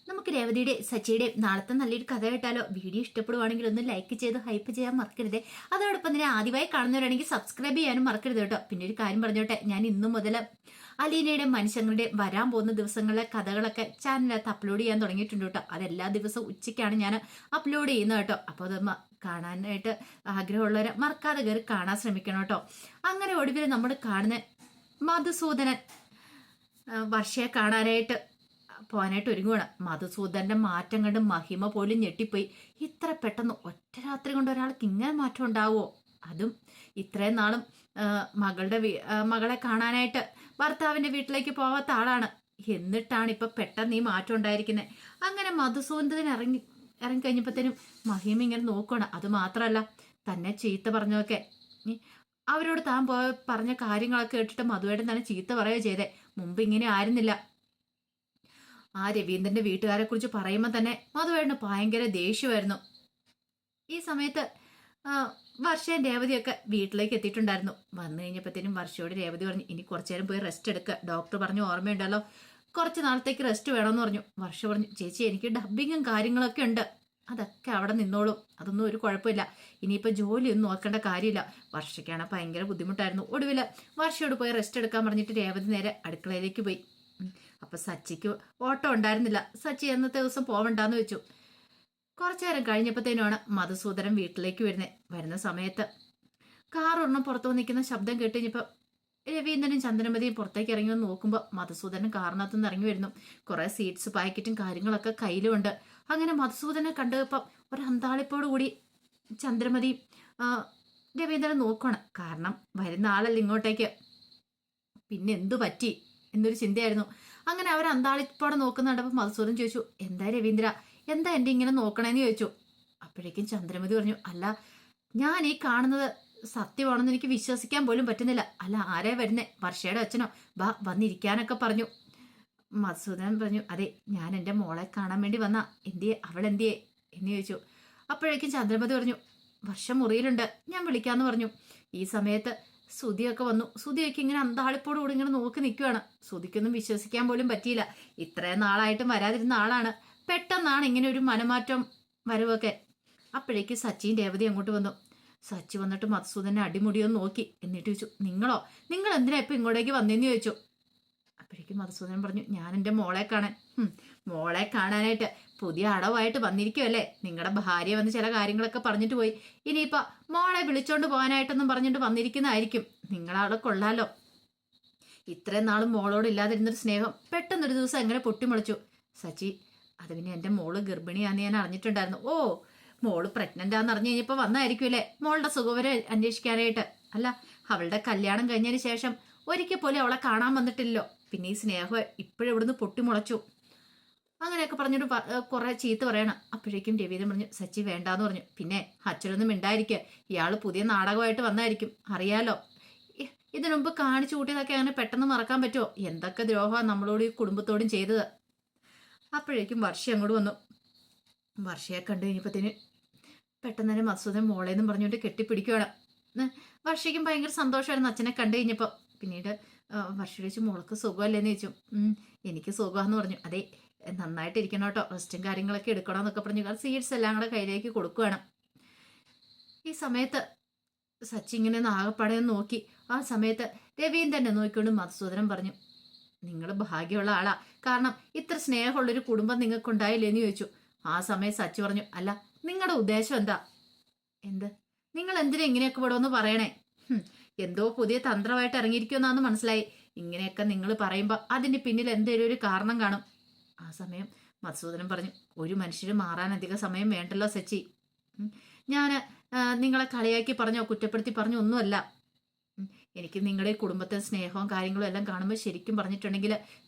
നമുക്ക് രേവതിയുടെ സച്ചിയുടെ നാളത്തെ നല്ലൊരു കഥ കേട്ടാലോ? വീഡിയോ ഇഷ്ടപ്പെടുവാണെങ്കിൽ ഒന്ന് ലൈക്ക് ചെയ്ത് ഹൈപ്പ് ചെയ്യാൻ മറക്കരുത്. അതോടൊപ്പം തന്നെ ആദ്യമായി കാണുന്നവരാണെങ്കിൽ സബ്സ്ക്രൈബ് ചെയ്യാനും മറക്കരുത് കേട്ടോ. പിന്നെ ഒരു കാര്യം പറഞ്ഞോട്ടെ, ഞാൻ ഇന്നു മുതൽ അലീനയുടെ മനുഷ്യങ്ങളുടെ വരാൻ പോകുന്ന ദിവസങ്ങളിലെ കഥകളൊക്കെ ചാനലിനകത്ത് അപ്ലോഡ് ചെയ്യാൻ തുടങ്ങിയിട്ടുണ്ട് കേട്ടോ. അതെല്ലാ ദിവസവും ഉച്ചയ്ക്കാണ് ഞാൻ അപ്ലോഡ് ചെയ്യുന്നത് കേട്ടോ. അപ്പോൾ അത് കാണാനായിട്ട് ആഗ്രഹമുള്ളവരെ മറക്കാതെ കയറി കാണാൻ ശ്രമിക്കണം കേട്ടോ. അങ്ങനെ ഒടുവിൽ നമ്മൾ കാണുന്ന മധുസൂദനൻ വർഷയെ കാണാനായിട്ട് പോകാനായിട്ട് ഒരുങ്ങുവാണ്. മധുസൂദന്റെ മാറ്റം കണ്ട് മഹിമ പോലും ഞെട്ടിപ്പോയി. ഇത്ര പെട്ടെന്ന് ഒറ്റ രാത്രി കൊണ്ട് ഒരാൾക്ക് ഇങ്ങനെ മാറ്റം ഉണ്ടാവുമോ? അതും ഇത്രയും നാളും മകളെ കാണാനായിട്ട് ഭർത്താവിന്റെ വീട്ടിലേക്ക് പോവാത്ത ആളാണ്. എന്നിട്ടാണ് ഇപ്പൊ പെട്ടെന്ന് ഈ മാറ്റം ഉണ്ടായിരിക്കുന്നത്. അങ്ങനെ മധുസൂദനൻ ഇറങ്ങിക്കഴിഞ്ഞപ്പോഴത്തേനും മഹിമ ഇങ്ങനെ നോക്കണം. അത് മാത്രമല്ല, തന്നെ ചീത്ത പറഞ്ഞതൊക്കെ അവരോട് താൻ പറഞ്ഞ കാര്യങ്ങളൊക്കെ കേട്ടിട്ട് മധുവേട്ടൻ തന്നെ ചീത്ത പറയുകയോ ചെയ്തേ. മുമ്പ് ഇങ്ങനെ ആയിരുന്നില്ല. ആ രവീന്ദ്രന്റെ വീട്ടുകാരെ കുറിച്ച് പറയുമ്പോൾ തന്നെ മധുവേട്ടന് ഭയങ്കര ദേഷ്യമായിരുന്നു. ഈ സമയത്ത് വർഷയും രേവതിയൊക്കെ വീട്ടിലേക്ക് എത്തിയിട്ടുണ്ടായിരുന്നു. വന്നു കഴിഞ്ഞപ്പോഴത്തേനും വർഷയോട് രേവതി പറഞ്ഞു, ഇനി കുറച്ചു നേരം പോയി റെസ്റ്റ് എടുക്കുക. ഡോക്ടർ പറഞ്ഞു ഓർമ്മയുണ്ടല്ലോ, കുറച്ച് നാളത്തേക്ക് റെസ്റ്റ് വേണമെന്ന് പറഞ്ഞു. വർഷ പറഞ്ഞു, ചേച്ചി എനിക്ക് ഡബിങ്ങും കാര്യങ്ങളൊക്കെ ഉണ്ട്, അതൊക്കെ അവിടെ നിന്നോളും, അതൊന്നും ഒരു കുഴപ്പമില്ല. ഇനിയിപ്പോൾ ജോലിയൊന്നും നോക്കേണ്ട കാര്യമില്ല. വർഷയ്ക്കാണ് ഭയങ്കര ബുദ്ധിമുട്ടായിരുന്നു. ഒടുവിൽ വർഷയോട് പോയി റെസ്റ്റ് എടുക്കാൻ പറഞ്ഞിട്ട് രേവതി നേരെ അടുക്കളയിലേക്ക് പോയി. അപ്പൊ സച്ചിക്ക് ഓട്ടം ഉണ്ടായിരുന്നില്ല. സച്ചി അന്നത്തെ ദിവസം പോവണ്ടെന്ന് വെച്ചു. കുറച്ചു നേരം കഴിഞ്ഞപ്പോഴത്തേനുമാണ് മധുസൂദനൻ വീട്ടിലേക്ക് വരുന്ന സമയത്ത് കാർ ഒരെണ്ണം പുറത്തു നിൽക്കുന്ന ശബ്ദം കേട്ട് കഴിഞ്ഞപ്പോൾ രവീന്ദ്രനും ചന്ദ്രമതിയും പുറത്തേക്ക് ഇറങ്ങി വന്ന് നോക്കുമ്പോൾ മധുസൂദനൻ കാറിനകത്തു നിന്ന് ഇറങ്ങി വരുന്നു. കുറെ സീഡ്സ് പാക്കറ്റും കാര്യങ്ങളൊക്കെ കയ്യിലുമുണ്ട്. അങ്ങനെ മധുസൂദനെ കണ്ടപ്പം ഒരു അന്താളിപ്പോട് കൂടി ചന്ദ്രമതിയും രവീന്ദ്രൻ നോക്കണം. കാരണം വരുന്ന ആളല്ല ഇങ്ങോട്ടേക്ക്, പിന്നെ എന്തു പറ്റി എന്നൊരു ചിന്തയായിരുന്നു. അങ്ങനെ അവർ അന്താളിപ്പോടെ നോക്കുന്നുണ്ടപ്പോൾ മധുസൂദൻ ചോദിച്ചു, എന്താ രവീന്ദ്ര, എന്താ എൻ്റെ ഇങ്ങനെ നോക്കണേന്ന് ചോദിച്ചു. അപ്പോഴേക്കും ചന്ദ്രമതി പറഞ്ഞു, അല്ല ഞാൻ ഈ കാണുന്നത് സത്യമാണെന്ന് എനിക്ക് വിശ്വസിക്കാൻ പോലും പറ്റുന്നില്ല. അല്ല ആരാ വരുന്നേ? വർഷയുടെ അച്ഛനോ? വന്നിരിക്കാനൊക്കെ പറഞ്ഞു. മധുസൂദനൻ പറഞ്ഞു, അതെ ഞാൻ എൻ്റെ മോളെ കാണാൻ വേണ്ടി വന്നാ. എന്തിയെ അവളെന്തിയെ എന്ന് ചോദിച്ചു. അപ്പോഴേക്കും ചന്ദ്രമതി പറഞ്ഞു, വർഷം മുറിയിലുണ്ട്, ഞാൻ വിളിക്കാന്ന് പറഞ്ഞു. ഈ സമയത്ത് സുധിയൊക്കെ വന്നു. സുധിയൊക്കെ ഇങ്ങനെ അന്താളിപ്പോട് കൂടി ഇങ്ങനെ നോക്കി നിൽക്കുകയാണ്. സുധിക്കൊന്നും വിശ്വസിക്കാൻ പോലും പറ്റിയില്ല. ഇത്രയും നാളായിട്ടും വരാതിരുന്ന ആളാണ്, പെട്ടെന്നാണ് ഇങ്ങനെ ഒരു മനമാറ്റം വരവൊക്കെ. അപ്പോഴേക്ക് സച്ചിയും രേവതി അങ്ങോട്ട് വന്നു. സച്ചി വന്നിട്ട് മധുസൂദനെ അടിമുടിയൊന്ന് നോക്കി. എന്നിട്ട് ചോദിച്ചു, നിങ്ങൾ എന്തിനാ ഇപ്പൊ ഇങ്ങോട്ടേക്ക് വന്നേന്ന് ചോദിച്ചു. അപ്പോഴേക്കും മധുസൂദനൻ പറഞ്ഞു, ഞാൻ എൻ്റെ മോളെ കാണാൻ. മോളെ കാണാനായിട്ട് പുതിയ അടവായിട്ട് വന്നിരിക്കുമല്ലേ? നിങ്ങളുടെ ഭാര്യ വന്ന് ചില കാര്യങ്ങളൊക്കെ പറഞ്ഞിട്ട് പോയി. ഇനിയിപ്പോ മോളെ വിളിച്ചോണ്ട് പോകാനായിട്ടൊന്നും പറഞ്ഞിട്ട് വന്നിരിക്കുന്നതായിരിക്കും. നിങ്ങളവിടെ കൊള്ളാലോ. ഇത്രയും നാളും മോളോട് ഇല്ലാതിരുന്നൊരു സ്നേഹം പെട്ടെന്നൊരു ദിവസം എങ്ങനെ പൊട്ടിമുളച്ചു. സച്ചി, അത് പിന്നെ എൻ്റെ മോള് ഗർഭിണിയാന്ന് ഞാൻ അറിഞ്ഞിട്ടുണ്ടായിരുന്നു. ഓ, മോള് പ്രഗ്നന്റ് ആണെന്ന് അറിഞ്ഞു കഴിഞ്ഞപ്പോൾ വന്നായിരിക്കുമല്ലേ മോളുടെ സുഖവരെ അന്വേഷിക്കാനായിട്ട്? അല്ല, അവളുടെ കല്യാണം കഴിഞ്ഞതിന് ശേഷം ഒരിക്കൽ പോലും അവളെ കാണാൻ വന്നിട്ടില്ലല്ലോ. പിന്നെ ഈ സ്നേഹം ഇപ്പോഴിവിടുന്ന് പൊട്ടിമുളച്ചു. അങ്ങനെയൊക്കെ പറഞ്ഞിട്ട് കുറെ ചീത്ത പറയണം. അപ്പോഴേക്കും രവീന്ദ്രൻ പറഞ്ഞു, സച്ചി വേണ്ടാന്ന് പറഞ്ഞു. പിന്നെ അച്ഛനൊന്നും മിണ്ടായിരിക്കുക, ഇയാള് പുതിയ നാടകമായിട്ട് വന്നായിരിക്കും, അറിയാലോ. ഇതിനു മുമ്പ് കാണിച്ചു കൂട്ടിയതൊക്കെ അങ്ങനെ പെട്ടെന്ന് മറക്കാൻ പറ്റുമോ? എന്തൊക്കെ ദ്രോഹമാണ് നമ്മളോട് ഈ കുടുംബത്തോടും ചെയ്തത്. അപ്പോഴേക്കും വർഷ അങ്ങോട്ട് വന്നു. വർഷയെ കണ്ടു കഴിഞ്ഞപ്പത്തിന് പെട്ടെന്ന് തന്നെ മധുസൂദൻ മോളേന്നും പറഞ്ഞുകൊണ്ട് കെട്ടിപ്പിടിക്കുകയാണ്. വർഷയ്ക്കും ഭയങ്കര സന്തോഷമായിരുന്നു അച്ഛനെ കണ്ടു കഴിഞ്ഞപ്പോൾ. പിന്നീട് വർഷ ചോദിച്ചു, മോൾക്ക് സുഖമല്ലേന്ന് ചോദിച്ചു. എനിക്ക് സുഖമാണെന്ന് പറഞ്ഞു. അതെ, നന്നായിട്ടിരിക്കണം കേട്ടോ, റെസ്റ്റും കാര്യങ്ങളൊക്കെ എടുക്കണമെന്നൊക്കെ പറഞ്ഞു. കാരണം സീഡ്സ് എല്ലാം കൂടെ കയ്യിലേക്ക് കൊടുക്കുകയാണ്. ഈ സമയത്ത് സച്ചി ഇങ്ങനെ നാഗപ്പടയെ നോക്കി. ആ സമയത്ത് രവീന്ദ്രനെ നോക്കിക്കൊണ്ട് മധുസൂദനൻ പറഞ്ഞു, നിങ്ങൾ ഭാഗ്യമുള്ള ആളാ, കാരണം ഇത്ര സ്നേഹമുള്ളൊരു കുടുംബം നിങ്ങൾക്കുണ്ടായില്ലേന്ന് ചോദിച്ചു. ആ സമയം സച്ചി പറഞ്ഞു, അല്ല നിങ്ങളുടെ ഉദ്ദേശം എന്താ? എന്ത്? നിങ്ങൾ എന്തിനാ ഇങ്ങനെയൊക്കെ വിടുമെന്ന് പറയണേ? എന്തോ പുതിയ തന്ത്രമായിട്ട് ഇറങ്ങിയിരിക്കുമെന്നാന്ന് മനസ്സിലായി. ഇങ്ങനെയൊക്കെ നിങ്ങൾ പറയുമ്പോൾ അതിന്റെ പിന്നിൽ എന്തെങ്കിലും ഒരു കാരണം കാണും. ആ സമയം മധുസൂദനൻ പറഞ്ഞു, ഒരു മനുഷ്യര് മാറാൻ അധിക സമയം വേണ്ടല്ലോ സച്ചി. ഞാൻ നിങ്ങളെ കളിയാക്കി പറഞ്ഞോ കുറ്റപ്പെടുത്തി പറഞ്ഞോ ഒന്നുമല്ല. എനിക്ക് നിങ്ങളുടെ കുടുംബത്തെ സ്നേഹവും കാര്യങ്ങളും എല്ലാം കാണുമ്പോൾ ശരിക്കും പറഞ്ഞിട്ടുണ്ടെങ്കിൽ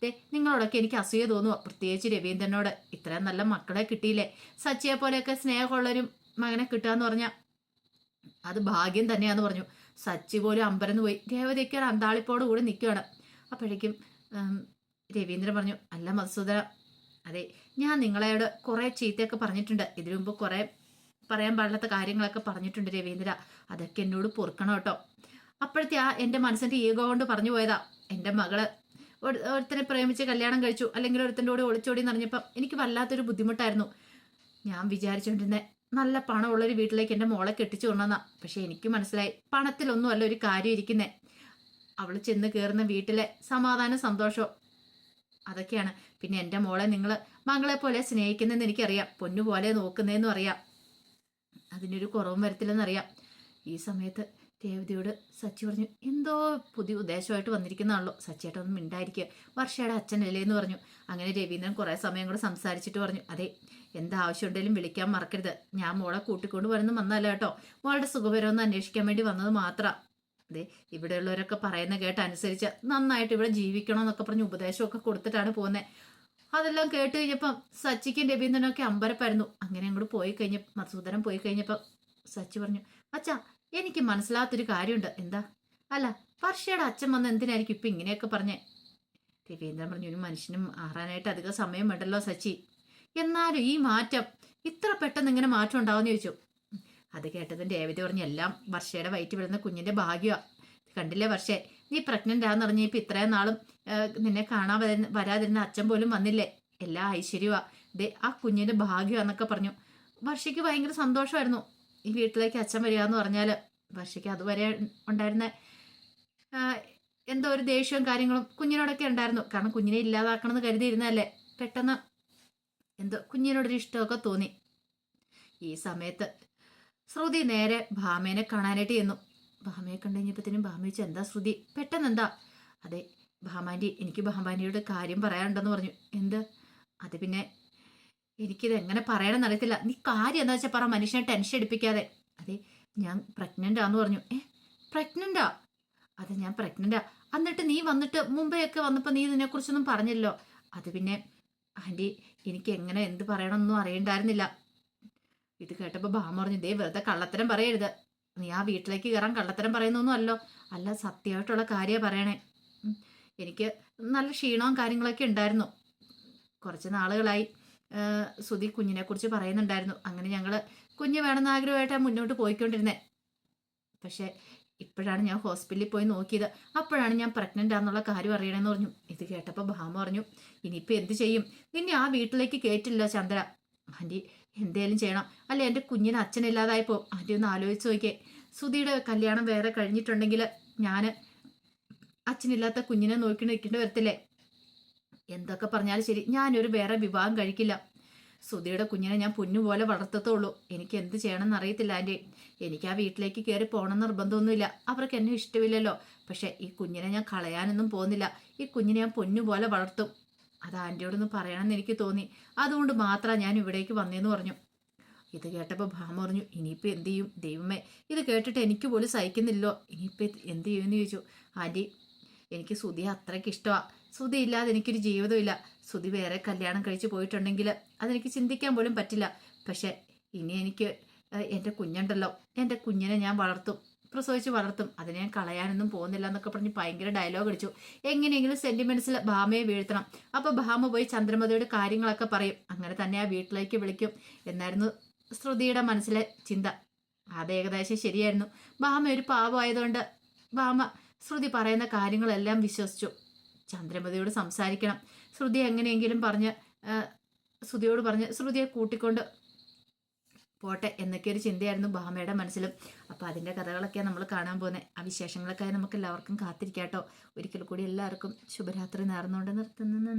നിങ്ങളോടൊക്കെ എനിക്ക് അസൂയ തോന്നുക. പ്രത്യേകിച്ച് രവീന്ദ്രനോട്. ഇത്രയും നല്ല മക്കളെ കിട്ടിയില്ലേ? സച്ചിയെ പോലെയൊക്കെ സ്നേഹമുള്ളൊരു മകനെ കിട്ടുകയെന്ന് പറഞ്ഞാൽ അത് ഭാഗ്യം തന്നെയാന്ന് പറഞ്ഞു. സച്ചി പോലും അമ്പരന്ന് പോയി. രേവതിയൊക്കെ അന്താളിപ്പോട് കൂടി നിൽക്കുകയാണ്. അപ്പോഴേക്കും രവീന്ദ്രൻ പറഞ്ഞു, അല്ല മധുസൂദന, അതെ ഞാൻ നിങ്ങളോട് കുറെ ചീത്തയൊക്കെ പറഞ്ഞിട്ടുണ്ട്. ഇതിനു മുമ്പ് കുറെ പറയാൻ പാടില്ലാത്ത കാര്യങ്ങളൊക്കെ പറഞ്ഞിട്ടുണ്ട് രവീന്ദ്ര, അതൊക്കെ എന്നോട് പൊറുക്കണം കേട്ടോ. അപ്പോഴത്തെ എൻ്റെ മനസ്സിന്റെ ഈഗോ കൊണ്ട് പറഞ്ഞു പോയതാ. എൻ്റെ മകള് ഒരുത്തനെ പ്രേമിച്ച് കല്യാണം കഴിച്ചു, അല്ലെങ്കിൽ ഒരുത്തൻ്റെ കൂടെ ഒളിച്ചോടി എന്ന് അറിഞ്ഞപ്പം എനിക്ക് വല്ലാത്തൊരു ബുദ്ധിമുട്ടായിരുന്നു. ഞാൻ വിചാരിച്ചുകൊണ്ടിരുന്നത് നല്ല പണമുള്ളൊരു വീട്ടിലേക്ക് എൻ്റെ മോളെ കെട്ടിച്ചു കൊണ്ടുവന്നാ. പക്ഷെ എനിക്ക് മനസ്സിലായി പണത്തിലൊന്നും അല്ല ഒരു കാര്യം ഇരിക്കുന്നേ. അവൾ ചെന്ന് കയറുന്ന വീട്ടിലെ സമാധാനം സന്തോഷവും അതൊക്കെയാണ്. പിന്നെ എൻ്റെ മോളെ നിങ്ങൾ മകളെ പോലെ സ്നേഹിക്കുന്നതെന്ന് എനിക്കറിയാം, പൊന്നുപോലെ നോക്കുന്നതെന്നും അറിയാം, അതിനൊരു കുറവും വരത്തില്ലെന്നറിയാം. ഈ സമയത്ത് രേവതിയോട് സച്ചി പറഞ്ഞു, എന്തോ പുതിയ ഉദ്ദേശമായിട്ട് വന്നിരിക്കുന്നതാണല്ലോ, സച്ചിയേട്ടൊന്നും മിണ്ടായിരിക്കുക, വർഷയുടെ അച്ഛനല്ലേ എന്ന് പറഞ്ഞു. അങ്ങനെ രവീന്ദ്രൻ കുറേ സമയം കൂടെ സംസാരിച്ചിട്ട് പറഞ്ഞു, അതെ എന്താവശ്യം ഉണ്ടെങ്കിലും വിളിക്കാൻ മറക്കരുത്, ഞാൻ മോളെ കൂട്ടിക്കൊണ്ട് വരുന്ന വന്നല്ല കേട്ടോ, മോളുടെ സുഖപരമൊന്ന് അന്വേഷിക്കാൻ വേണ്ടി വന്നത് മാത്രം. അതെ ഇവിടെയുള്ളവരൊക്കെ പറയുന്ന കേട്ടനുസരിച്ച് നന്നായിട്ട് ഇവിടെ ജീവിക്കണമെന്നൊക്കെ പറഞ്ഞ് ഉപദേശമൊക്കെ കൊടുത്തിട്ടാണ് പോകുന്നത്. അതെല്ലാം കേട്ട് കഴിഞ്ഞപ്പം സച്ചിക്കും രവീന്ദ്രനൊക്കെ അമ്പരപ്പായിരുന്നു. അങ്ങനെ അങ്ങോട്ട് പോയി മധുസൂദനൻ പോയി കഴിഞ്ഞപ്പം സച്ചി പറഞ്ഞു, അച്ഛാ എനിക്ക് മനസ്സിലാത്തൊരു കാര്യമുണ്ട്. എന്താ? അല്ല വർഷയുടെ അച്ഛൻ വന്ന് എന്തിനായിരിക്കും ഇപ്പം ഇങ്ങനെയൊക്കെ പറഞ്ഞേ? രവീന്ദ്രൻ പറഞ്ഞു, ഒരു മനുഷ്യനും മാറാനായിട്ട് അധികം സമയം വേണ്ടല്ലോ സച്ചി, എന്നാലും ഈ മാറ്റം ഇത്ര പെട്ടെന്ന് ഇങ്ങനെ മാറ്റം ഉണ്ടാവുമെന്ന് ചോദിച്ചു. അത് കേട്ടതും രേവതി പറഞ്ഞു, എല്ലാം വർഷയുടെ വയറ്റിൽ വിടുന്ന കുഞ്ഞിന്റെ ഭാഗ്യമാണ്. കണ്ടില്ലേ വർഷേ, നീ പ്രഗ്നന്റ് ആണെന്ന് പറഞ്ഞ ഇപ്പം ഇത്രയും നാളും നിന്നെ കാണാൻ വരാതിരുന്ന അച്ഛൻ പോലും വന്നില്ലേ, എല്ലാ ഐശ്വര്യമാ, ദേ ആ കുഞ്ഞിന്റെ ഭാഗ്യമാന്നൊക്കെ പറഞ്ഞു. വർഷയ്ക്ക് ഭയങ്കര സന്തോഷമായിരുന്നു ഈ വീട്ടിലേക്ക് അച്ഛൻ വരിക എന്ന് പറഞ്ഞാൽ. വർഷയ്ക്ക് അതുവരെ ഉണ്ടായിരുന്ന എന്തോ ഒരു ദേഷ്യവും കാര്യങ്ങളും കുഞ്ഞിനോടൊക്കെ ഉണ്ടായിരുന്നു. കാരണം കുഞ്ഞിനെ ഇല്ലാതാക്കണമെന്ന് കരുതിയിരുന്നല്ലേ, പെട്ടെന്ന് എന്തോ കുഞ്ഞിനോടൊരു ഇഷ്ടമൊക്കെ തോന്നി. ഈ സമയത്ത് ശ്രുതി നേരെ ഭാമേനെ കാണാനായിട്ട് ചെന്നു. ഭാമയെ കണ്ടു കഴിഞ്ഞപ്പോഴത്തേനും ഭാമ ചോദിച്ചു, എന്താ ശ്രുതി പെട്ടെന്ന് എന്താ? അതെ ഭാമാൻറ്റി, എനിക്ക് ഭാമാൻറ്റിയോട് കാര്യം പറയാനുണ്ടെന്ന് പറഞ്ഞു. എന്ത്? അത് പിന്നെ എനിക്കിത് എങ്ങനെ പറയണമെന്ന് അറിയത്തില്ല, നീ കാര്യം എന്താ വെച്ചാൽ പറ, മനുഷ്യനെ ടെൻഷൻ എടുപ്പിക്കാതെ. അതെ ഞാൻ പ്രഗ്നൻ്റാന്ന് പറഞ്ഞു. പ്രഗ്നൻ്റാ? അതെ ഞാൻ പ്രഗ്നൻ്റാ. എന്നിട്ട് നീ വന്നിട്ട് മുംബൈയൊക്കെ വന്നപ്പോൾ നീ ഇതിനെക്കുറിച്ചൊന്നും പറഞ്ഞല്ലോ. അത് പിന്നെ ആൻറ്റി എനിക്ക് എങ്ങനെ എന്ത് പറയണമെന്നൊന്നും അറിയണ്ടായിരുന്നില്ല. ഇത് കേട്ടപ്പോൾ ഭാമ പറഞ്ഞു, ദേ വെറുതെ കള്ളത്തരം പറയരുത്, നീ ആ വീട്ടിലേക്ക് കയറാൻ കള്ളത്തരം പറയുന്നൊന്നും അല്ലോ, അല്ല സത്യമായിട്ടുള്ള കാര്യമാണ് പറയണേ. എനിക്ക് നല്ല ക്ഷീണവും കാര്യങ്ങളൊക്കെ ഉണ്ടായിരുന്നു, കുറച്ച് നാളുകളായി സുധി കുഞ്ഞിനെക്കുറിച്ച് പറയുന്നുണ്ടായിരുന്നു. അങ്ങനെ ഞങ്ങൾ കുഞ്ഞ് വേണമെന്ന് ആഗ്രഹമായിട്ടാണ് മുന്നോട്ട് പോയിക്കൊണ്ടിരുന്നത്. പക്ഷേ ഇപ്പോഴാണ് ഞാൻ ഹോസ്പിറ്റലിൽ പോയി നോക്കിയത്, അപ്പോഴാണ് ഞാൻ പ്രഗ്നൻ്റ് ആണെന്നുള്ള കാര്യം അറിയണമെന്ന് പറഞ്ഞു. ഇത് കേട്ടപ്പോൾ ഭാമ പറഞ്ഞു, ഇനിയിപ്പോൾ എന്ത് ചെയ്യും, നിന്നെ ആ വീട്ടിലേക്ക് കയറ്റില്ല ചന്ദ്ര. ആൻറ്റി എന്തേലും ചെയ്യണം, അല്ല എൻ്റെ കുഞ്ഞിന് അച്ഛനില്ലാതായപ്പോൾ ആൻറ്റി ഒന്ന് ആലോചിച്ച് നോക്കിയേ, സുധിയുടെ കല്യാണം വേറെ കഴിഞ്ഞിട്ടുണ്ടെങ്കിൽ ഞാൻ അച്ഛനില്ലാത്ത കുഞ്ഞിനെ നോക്കി നിൽക്കേണ്ടി വരത്തില്ലേ? എന്തൊക്കെ പറഞ്ഞാലും ശരി, ഞാനൊരു വേറെ വിവാഹം കഴിക്കില്ല, സുധിയുടെ കുഞ്ഞിനെ ഞാൻ പൊന്നുപോലെ വളർത്തത്തുള്ളൂ. എനിക്ക് എന്ത് ചെയ്യണമെന്ന് അറിയത്തില്ല ആൻറ്റി, എനിക്ക് ആ വീട്ടിലേക്ക് കയറി പോകണം നിർബന്ധമൊന്നുമില്ല, അവർക്ക് എന്നെ ഇഷ്ടമില്ലല്ലോ. പക്ഷെ ഈ കുഞ്ഞിനെ ഞാൻ കളയാനൊന്നും പോകുന്നില്ല, ഈ കുഞ്ഞിനെ ഞാൻ പൊന്നുപോലെ വളർത്തും, അത് ആൻറ്റിയോടൊന്ന് പറയണമെന്ന് എനിക്ക് തോന്നി, അതുകൊണ്ട് മാത്രമാണ് ഞാൻ ഇവിടേക്ക് വന്നേന്ന് പറഞ്ഞു. ഇത് കേട്ടപ്പോൾ ഭാമ പറഞ്ഞു, ഇനിയിപ്പോൾ എന്ത് ചെയ്യും ദൈവമേ, ഇത് കേട്ടിട്ട് എനിക്ക് പോലും സഹിക്കുന്നില്ലോ, ഇനിയിപ്പോൾ എന്ത് ചെയ്യുമെന്ന് ചോദിച്ചു. ആൻറ്റി എനിക്ക് സുധിയെ അത്രയ്ക്ക് ഇഷ്ടമാണ്, സുധി ഇല്ലാതെ എനിക്കൊരു ജീവിതമില്ല, സുധി വേറെ കല്യാണം കഴിച്ച് പോയിട്ടുണ്ടെങ്കിൽ അതെനിക്ക് ചിന്തിക്കാൻ പോലും പറ്റില്ല. പക്ഷെ ഇനി എനിക്ക് എൻ്റെ കുഞ്ഞുണ്ടല്ലോ, എൻ്റെ കുഞ്ഞിനെ ഞാൻ വളർത്തും, പ്രസവിച്ച് വളർത്തും, അതിനെ ഞാൻ കളയാനൊന്നും പോകുന്നില്ല എന്നൊക്കെ പറഞ്ഞ് ഭയങ്കര ഡയലോഗ് അടിച്ചു. എങ്ങനെയെങ്കിലും സെന്റിമെന്റ്സിൽ ഭാമയെ വീഴ്ത്തണം, അപ്പോൾ ഭാമ പോയി ചന്ദ്രമതിയുടെ കാര്യങ്ങളൊക്കെ പറയും, അങ്ങനെ തന്നെ ആ വീട്ടിലേക്ക് വിളിക്കും എന്നായിരുന്നു ശ്രുതിയുടെ മനസ്സിലെ ചിന്ത. അത് ഏകദേശം ശരിയായിരുന്നു. ഭാമ ഒരു പാവമായതുകൊണ്ട് ഭാമ ശ്രുതി പറയുന്ന കാര്യങ്ങളെല്ലാം വിശ്വസിച്ചു. ചന്ദ്രമതിയോട് സംസാരിക്കണം, ശ്രുതി എങ്ങനെയെങ്കിലും പറഞ്ഞ് ശ്രുതിയോട് പറഞ്ഞ് ശ്രുതിയെ കൂട്ടിക്കൊണ്ട് പോട്ടെ എന്നൊക്കെ ഒരു ചിന്തയായിരുന്നു ഭാമയുടെ മനസ്സിലും. അപ്പോൾ അതിൻ്റെ കഥകളൊക്കെയാണ് നമ്മൾ കാണാൻ പോകുന്നത്. ആ വിശേഷങ്ങളൊക്കെ നമുക്ക് എല്ലാവർക്കും കാത്തിരിക്കാട്ടോ. ഒരിക്കൽ കൂടി എല്ലാവർക്കും ശുഭരാത്രി നേർന്നുകൊണ്ട് നിർത്തുന്നു.